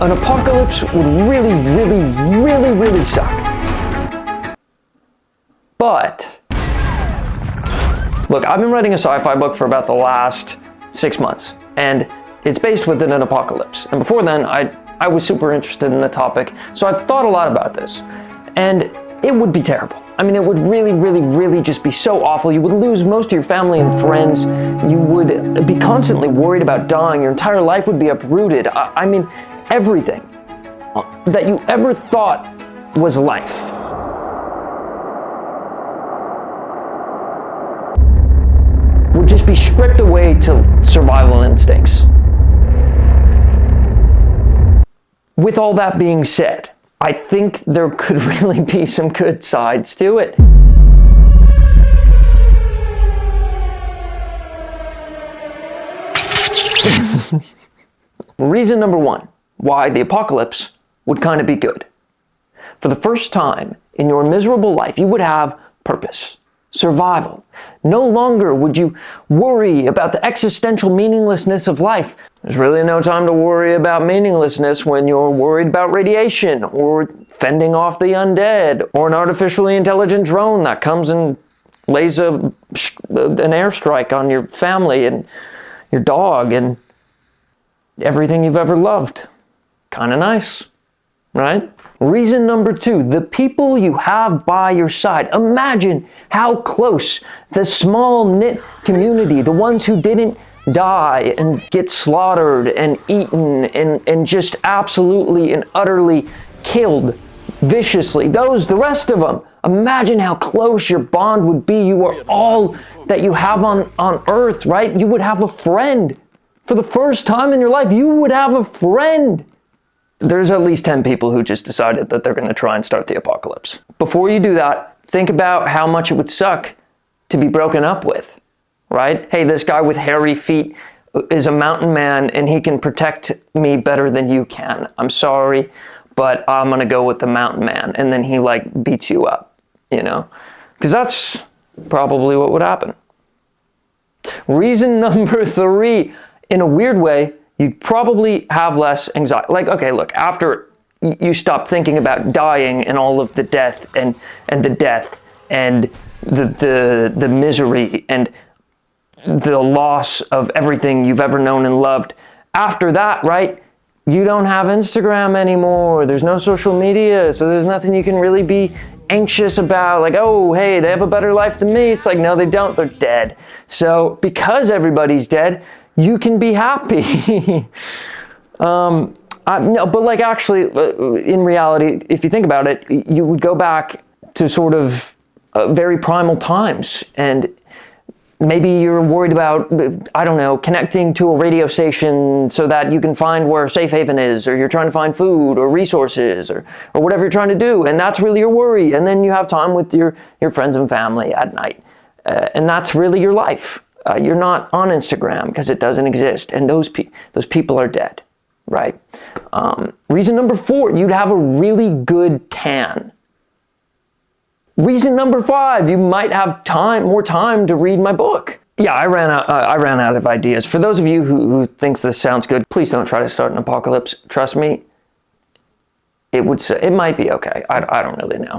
An apocalypse would really, really, really, really suck. But, look, I've been writing a sci-fi book for about the last 6 months, and it's based within an apocalypse. And before then, I was super interested in the topic, so I've thought a lot about this. And it would be terrible. I mean, it would really, really, really just be so awful. You would lose most of your family and friends. You would be constantly worried about dying. Your entire life would be uprooted. I mean, everything that you ever thought was life would just be stripped away to survival instincts. With all that being said, I think there could really be some good sides to it. Reason number one, why the apocalypse would kind of be good. For the first time in your miserable life, you would have purpose, survival. No longer would you worry about the existential meaninglessness of life. There's really no time to worry about meaninglessness when you're worried about radiation or fending off the undead or an artificially intelligent drone that comes and lays an airstrike on your family and your dog and everything you've ever loved. Kind of nice, right? Reason number two, the people you have by your side. Imagine how close the small knit community, the ones who didn't die and get slaughtered and eaten and just absolutely and utterly killed viciously, the rest of them. Imagine how close your bond would be. You are all that you have on earth, right? You would have a friend. For the first time in your life, you would have a friend. There's at least 10 people who just decided that they're going to try and start the apocalypse. Before you do that, think about how much it would suck to be broken up with, right? Hey, this guy with hairy feet is a mountain man and he can protect me better than you can. I'm sorry, but I'm going to go with the mountain man. And then he beats you up, you know? Because that's probably what would happen. Reason number three, in a weird way, you'd probably have less anxiety. Okay, look, after you stop thinking about dying and all of the death and the death and the misery and the loss of everything you've ever known and loved, after that, right, you don't have Instagram anymore. There's no social media, so there's nothing you can really be anxious about. Oh, hey, they have a better life than me. It's no, they don't. They're dead. So because everybody's dead, you can be happy. No, but actually, in reality, if you think about it, you would go back to sort of very primal times, and maybe you're worried about, I don't know, connecting to a radio station so that you can find where a safe haven is, or you're trying to find food or resources or whatever you're trying to do, and that's really your worry. And then you have time with your friends and family at night, and that's really your life. You're not on Instagram because it doesn't exist, and those people are dead, right? Reason number four, you'd have a really good tan. Reason number five, you might have more time to read my book. Yeah, I ran out of ideas. For those of you who thinks this sounds good, please don't try to start an apocalypse. Trust me, it might be okay. I don't really know.